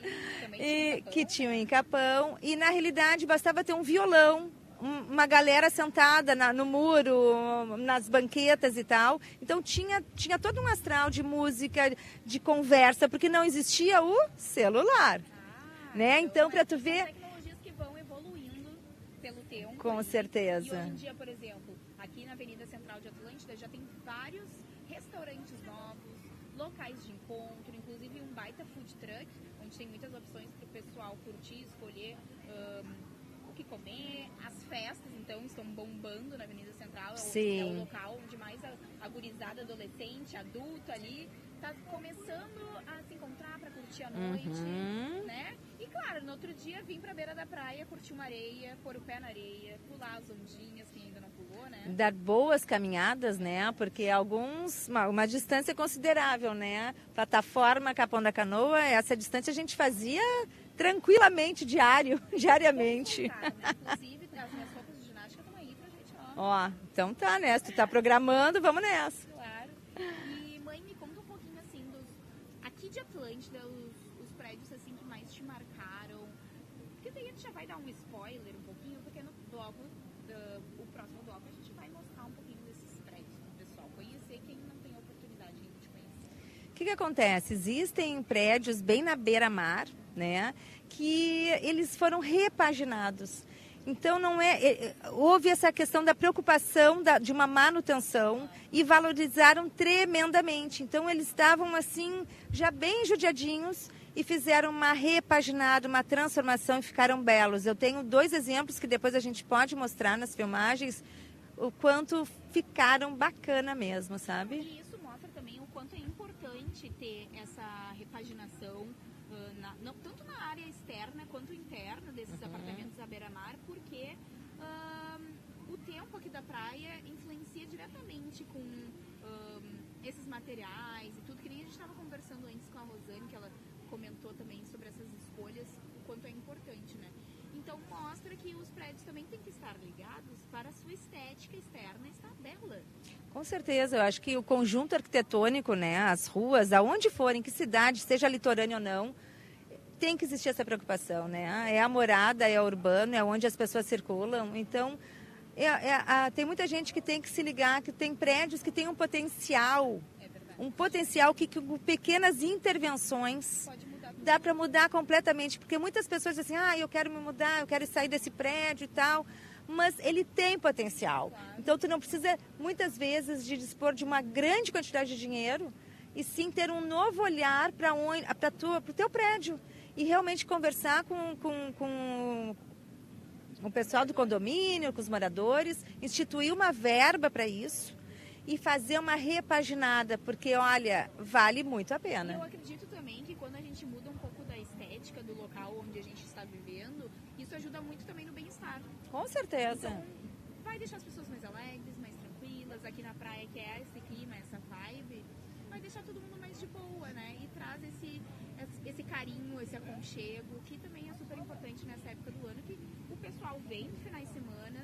que tinham em Capão. E na realidade bastava ter um violão, uma galera sentada no muro, nas banquetas e tal. Então tinha todo um astral de música, de conversa, porque não existia o celular. Né? Então, para tu ver... tecnologias que vão evoluindo pelo tempo. Com certeza. E hoje em dia, por exemplo, aqui na Avenida Central de Atlântida já tem vários restaurantes novos, locais de encontro, inclusive um baita food truck, onde tem muitas opções para o pessoal curtir, escolher o que comer. As festas, então, estão bombando na Avenida Central. Sim. É o local onde mais a gurizada adolescente, adulto ali, está começando a se encontrar para curtir a noite, né? E claro, no outro dia vim pra beira da praia, curtir uma areia, pôr o pé na areia, pular as ondinhas, quem ainda não dar boas caminhadas, né? Porque uma distância considerável, né? Plataforma Capão da Canoa, essa distância a gente fazia tranquilamente, diariamente. Inclusive, as minhas roupas de ginástica estão aí pra gente, Ó, então tá, né? Se tu tá programando, vamos nessa. Claro. E, mãe, me conta um pouquinho, assim, aqui de Atlântida, os prédios, assim, que mais te marcaram. Porque daí a gente já vai dar um spoiler um pouquinho, porque no bloco, o próximo bloco, a gente vai mostrar um pouquinho desses prédios pro pessoal conhecer, quem não tem oportunidade ainda de conhecer. O que acontece? Existem prédios bem na beira-mar, né? Que eles foram repaginados. Então, houve essa questão da preocupação de uma manutenção e valorizaram tremendamente. Então, eles estavam, assim, já bem judiadinhos e fizeram uma repaginada, uma transformação e ficaram belos. Eu tenho 2 exemplos que depois a gente pode mostrar nas filmagens o quanto ficaram bacana mesmo, sabe? E isso mostra também o quanto é importante ter essa repaginação, tanto na área externa quanto interna desses apartamentos à beira-mar, porque o tempo aqui da praia influencia diretamente com esses materiais e tudo. Que nem a gente estava conversando antes com a Rosane, que ela comentou também sobre essas escolhas, o quanto é importante, né? Então mostra que os prédios também têm que estar ligados para a sua estética externa estar bela. Com certeza, eu acho que o conjunto arquitetônico, né, as ruas, aonde forem, que cidade, seja litorânea ou não, tem que existir essa preocupação, né? É a morada, é urbano, é onde as pessoas circulam. Então, tem muita gente que tem que se ligar, que tem prédios que têm um potencial que com pequenas intervenções dá para mudar completamente. Porque muitas pessoas dizem assim, eu quero me mudar, eu quero sair desse prédio e tal, mas ele tem potencial. Então, tu não precisa, muitas vezes, de dispor de uma grande quantidade de dinheiro, e sim ter um novo olhar para o teu prédio. E realmente conversar com o pessoal do condomínio, com os moradores, instituir uma verba para isso e fazer uma repaginada, porque, olha, vale muito a pena. Eu acredito também que quando a gente muda um pouco da estética do local onde a gente está vivendo, isso ajuda muito também no bem-estar. Com certeza. Então, vai deixar as pessoas mais alegres, mais tranquilas, aqui na praia, que é esse clima, essa vibe, vai deixar todo mundo mais de boa, né? E traz esse carinho, esse aconchego, que também é super importante nessa época do ano, que o pessoal vem nos finais de semana,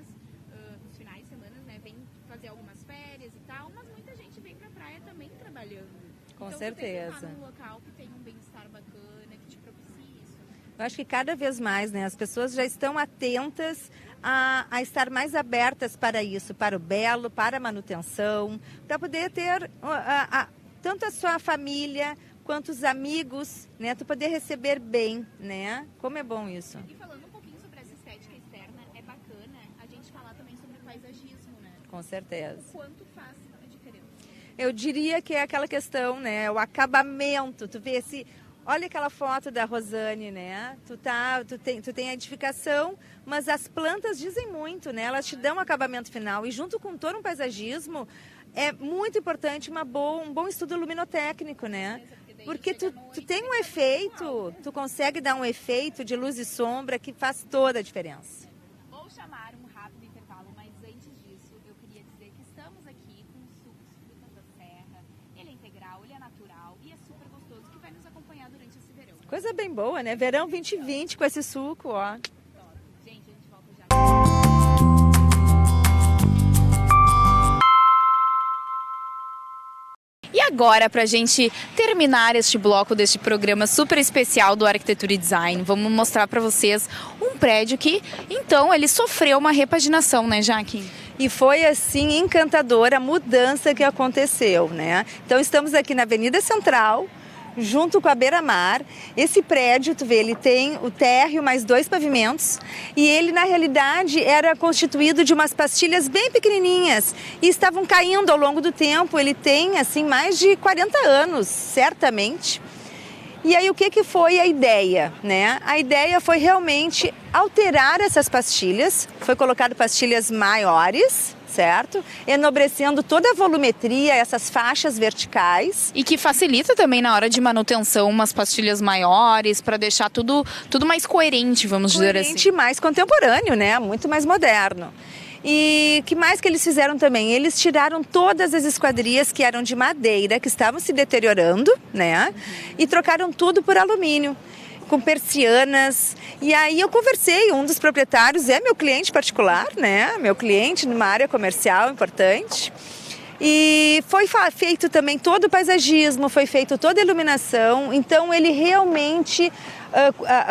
né? Vem fazer algumas férias e tal, mas muita gente vem pra praia também trabalhando. Com certeza. Então, você tem que estar num local que tem um bem-estar bacana, que te propicie isso. Eu acho que cada vez mais, né? As pessoas já estão atentas a estar mais abertas para isso, para o belo, para a manutenção, para poder ter tanto a sua família quanto os amigos, né? Tu poder receber bem, né? Como é bom isso. E falando um pouquinho sobre essa estética externa, é bacana a gente falar também sobre paisagismo, né? Com certeza. O quanto faz a diferença? Eu diria que é aquela questão, né? O acabamento. Tu vê olha aquela foto da Rosane, né? Tu tem a edificação, mas as plantas dizem muito, né? Elas te dão um acabamento final. E junto com todo um paisagismo, é muito importante um bom estudo luminotécnico, né? Porque tu tem um efeito, tu consegue dar um efeito de luz e sombra que faz toda a diferença. Vou chamar um rápido intervalo, mas antes disso, eu queria dizer que estamos aqui com sucos frutas da serra. Ele é integral, ele é natural e é super gostoso, que vai nos acompanhar durante esse verão. Coisa bem boa, né? Verão 2020 com esse suco, ó. Gente, a gente volta já. E agora, para a gente terminar este bloco deste programa super especial do Arquitetura e Design, vamos mostrar para vocês um prédio que, então, ele sofreu uma repaginação, né, Jaque? E foi, assim, encantadora a mudança que aconteceu, né? Então, estamos aqui na Avenida Central, junto com a beira-mar. Esse prédio, tu vê, ele tem o térreo mais 2 pavimentos e ele, na realidade, era constituído de umas pastilhas bem pequenininhas e estavam caindo ao longo do tempo. Ele tem, assim, mais de 40 anos, certamente. E aí, o que foi a ideia, né? A ideia foi realmente alterar essas pastilhas. Foi colocado pastilhas maiores, certo? Enobrecendo toda a volumetria, essas faixas verticais. E que facilita também na hora de manutenção umas pastilhas maiores, para deixar tudo mais coerente, vamos dizer assim. Coerente e mais contemporâneo, né? Muito mais moderno. E que mais que eles fizeram também? Eles tiraram todas as esquadrias que eram de madeira, que estavam se deteriorando, né? E trocaram tudo por alumínio, com persianas. E aí eu conversei, um dos proprietários é meu cliente particular, né? Meu cliente numa área comercial importante. E foi feito também todo o paisagismo, foi feito toda a iluminação. Então ele realmente,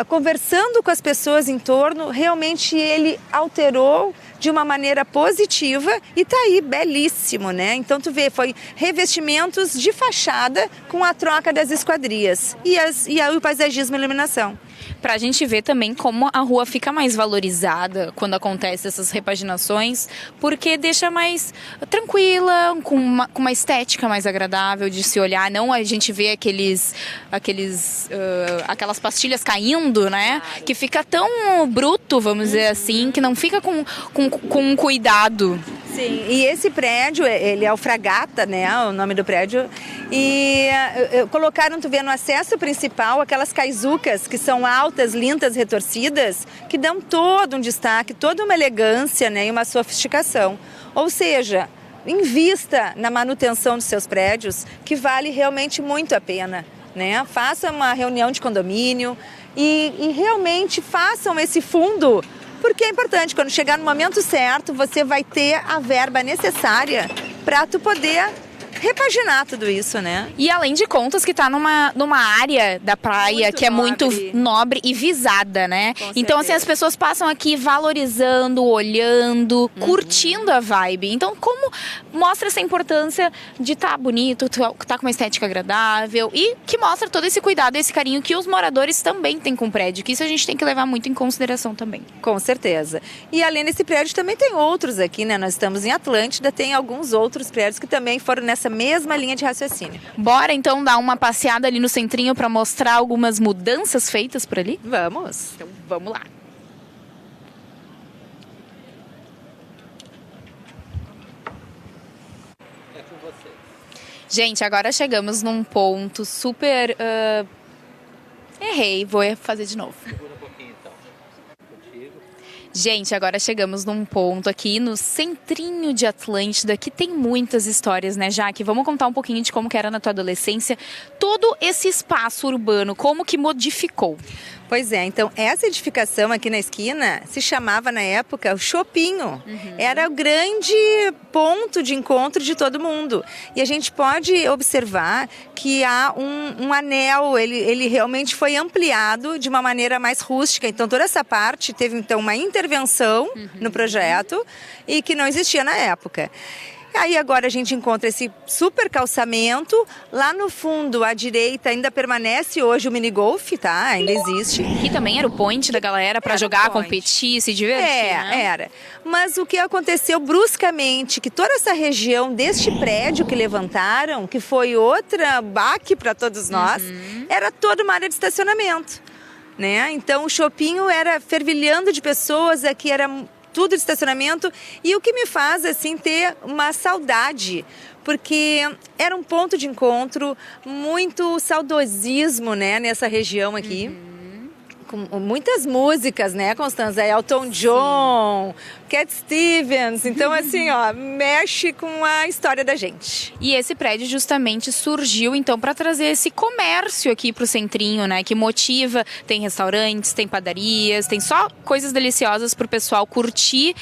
conversando com as pessoas em torno, realmente ele alterou de uma maneira positiva e tá aí, belíssimo, né? Então tu vê, foi revestimentos de fachada com a troca das esquadrias e aí o paisagismo e iluminação. Pra gente ver também como a rua fica mais valorizada quando acontece essas repaginações, porque deixa mais tranquila, com uma estética mais agradável de se olhar. Não a gente vê aquelas pastilhas caindo, né? Que fica tão bruto, vamos dizer assim, que não fica com cuidado. Sim, e esse prédio, ele é o Fragata, né, o nome do prédio, e colocaram, tu vê, no acesso principal, aquelas caizucas que são altas, lindas, retorcidas, que dão todo um destaque, toda uma elegância, né, e uma sofisticação. Ou seja, invista na manutenção dos seus prédios, que vale realmente muito a pena, né? Faça uma reunião de condomínio e realmente façam esse fundo. Porque é importante, quando chegar no momento certo, você vai ter a verba necessária para tu poder repaginar tudo isso, né? E além de contas que tá numa área da praia Muito que é nobre. muito nobre e visada, né? Com Então, assim, certeza. as pessoas passam aqui valorizando, olhando, curtindo a vibe. Então, como mostra essa importância de estar bonito, tá com uma estética agradável e que mostra todo esse cuidado, esse carinho que os moradores também têm com o prédio, que isso a gente tem que levar muito em consideração também. Com certeza. E além desse prédio, também tem outros aqui, né? Nós estamos em Atlântida, tem alguns outros prédios que também foram nessa mesma linha de raciocínio. Bora então dar uma passeada ali no centrinho para mostrar algumas mudanças feitas por ali? Vamos. Então, vamos lá. Gente, agora chegamos num ponto super... Errei, vou fazer de novo. Gente, agora chegamos num ponto aqui no centrinho de Atlântida que tem muitas histórias, né, Jaque? Vamos contar um pouquinho de como que era na tua adolescência todo esse espaço urbano, como que modificou. Pois é, então essa edificação aqui na esquina se chamava na época o Chopinho. Era o grande ponto de encontro de todo mundo. E a gente pode observar que há um anel, ele realmente foi ampliado de uma maneira mais rústica. Então toda essa parte teve então uma intervenção no projeto e que não existia na época. Aí agora a gente encontra esse super calçamento, lá no fundo à direita ainda permanece hoje o minigolf, tá? Ainda existe. Que também era o point da galera para Era o jogar, point. competir, se divertir, né? Era. Mas o que aconteceu bruscamente, que toda essa região deste prédio que levantaram, que foi outra baque para todos nós, era toda uma área de estacionamento, né? Então o Chopinho era fervilhando de pessoas, aqui era tudo de estacionamento, e o que me faz assim ter uma saudade, porque era um ponto de encontro, muito saudosismo, né, nessa região aqui. Com muitas músicas, né, Constanza? Elton John, Cat Stevens. Então, assim, ó, mexe com a história da gente. E esse prédio justamente surgiu, então, para trazer esse comércio aqui pro centrinho, né? Que motiva, tem restaurantes, tem padarias, tem só coisas deliciosas pro pessoal curtir,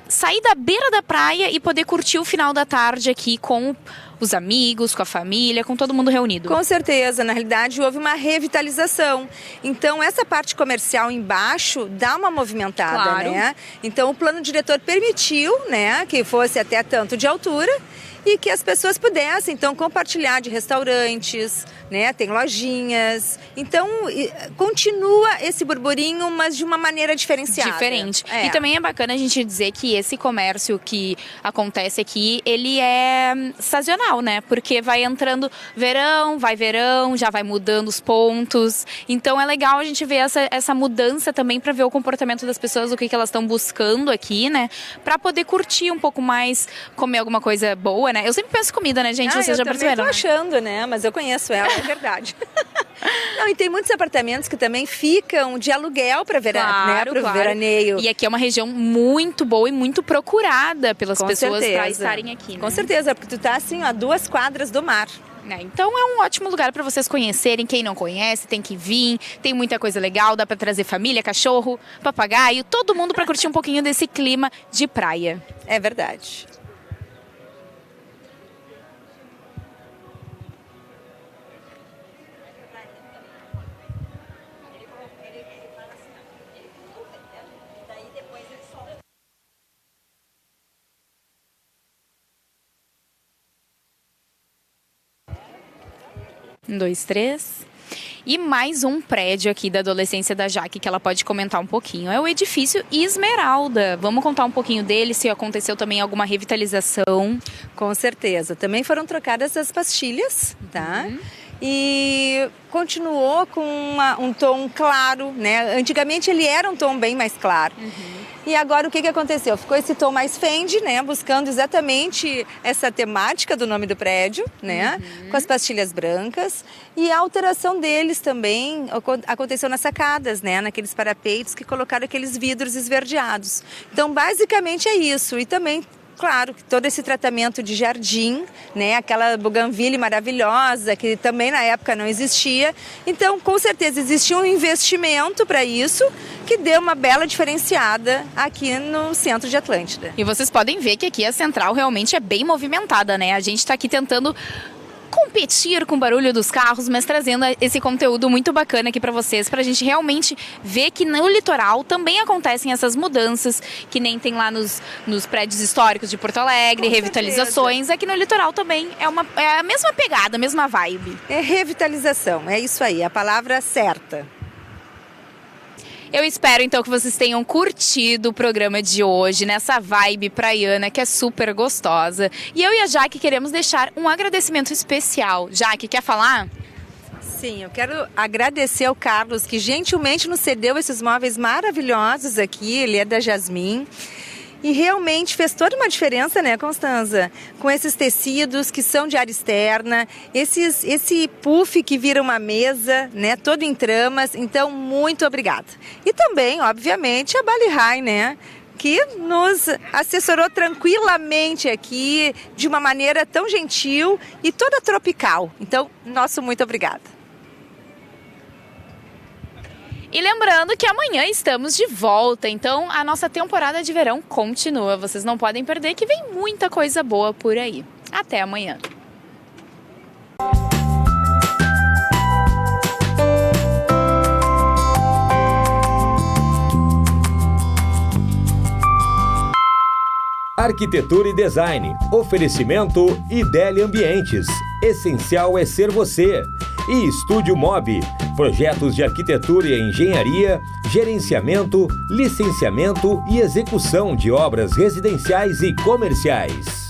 sair da beira da praia e poder curtir o final da tarde aqui com os amigos, com a família, com todo mundo reunido. Com certeza, na realidade houve uma revitalização. Então essa parte comercial embaixo dá uma movimentada, Claro. né? Então o plano diretor permitiu, né, que fosse até tanto de altura e que as pessoas pudessem então compartilhar de restaurantes, né? Tem lojinhas. Então continua esse burburinho, mas de uma maneira diferenciada. Diferente. É. E também é bacana a gente dizer que esse comércio que acontece aqui, ele é sazonal, né? Porque vai entrando verão, já vai mudando os pontos. Então é legal a gente ver essa mudança também para ver o comportamento das pessoas, o que elas estão buscando aqui, né? Para poder curtir um pouco mais, comer alguma coisa boa boa, né? Eu sempre penso em comida, né, gente? Vocês já perceberam, Eu né? tô achando, né? Mas eu conheço ela, é verdade. Não, e tem muitos apartamentos que também ficam de aluguel para veraneio. E aqui é uma região muito boa e muito procurada pelas pessoas para estarem aqui, né? Com certeza, porque tu tá assim, a 2 quadras do mar. Então é um ótimo lugar para vocês conhecerem. Quem não conhece tem que vir. Tem muita coisa legal, dá para trazer família, cachorro, papagaio, todo mundo para curtir um pouquinho desse clima de praia. É verdade. Um, dois, três. E mais um prédio aqui da adolescência da Jaque que ela pode comentar um pouquinho. É o edifício Esmeralda. Vamos contar um pouquinho dele, se aconteceu também alguma revitalização. Com certeza. Também foram trocadas as pastilhas, tá? E continuou com um tom claro, né? Antigamente ele era um tom bem mais claro. E agora o que aconteceu? Ficou esse tom mais Fendi, né? Buscando exatamente essa temática do nome do prédio, né? Com as pastilhas brancas. E a alteração deles também aconteceu nas sacadas, né? Naqueles parapeitos que colocaram aqueles vidros esverdeados. Então, basicamente é isso. E também, claro, todo esse tratamento de jardim, né? Aquela buganvília maravilhosa, que também na época não existia. Então, com certeza, existia um investimento para isso, que deu uma bela diferenciada aqui no centro de Atlântida. E vocês podem ver que aqui a central realmente é bem movimentada, né? A gente está aqui tentando competir com o barulho dos carros, mas trazendo esse conteúdo muito bacana aqui para vocês, para a gente realmente ver que no litoral também acontecem essas mudanças, que nem tem lá nos prédios históricos de Porto Alegre, com revitalizações. certeza. Aqui no litoral também é a mesma pegada, a mesma vibe. É revitalização, é isso aí, a palavra certa. Eu espero, então, que vocês tenham curtido o programa de hoje, nessa vibe praiana, que é super gostosa. E eu e a Jaque queremos deixar um agradecimento especial. Jaque, quer falar? Sim, eu quero agradecer ao Carlos, que gentilmente nos cedeu esses móveis maravilhosos aqui, ele é da Jasmim. E realmente fez toda uma diferença, né, Constanza? Com esses tecidos que são de área externa, esse puff que vira uma mesa, né, todo em tramas. Então, muito obrigada. E também, obviamente, a Bali High, né, que nos assessorou tranquilamente aqui, de uma maneira tão gentil e toda tropical. Então, nosso muito obrigada. E lembrando que amanhã estamos de volta, então a nossa temporada de verão continua. Vocês não podem perder que vem muita coisa boa por aí. Até amanhã. Arquitetura e Design. Oferecimento Idélia Ambientes. Essencial é ser você. E Estúdio Mob. Projetos de arquitetura e engenharia, gerenciamento, licenciamento e execução de obras residenciais e comerciais.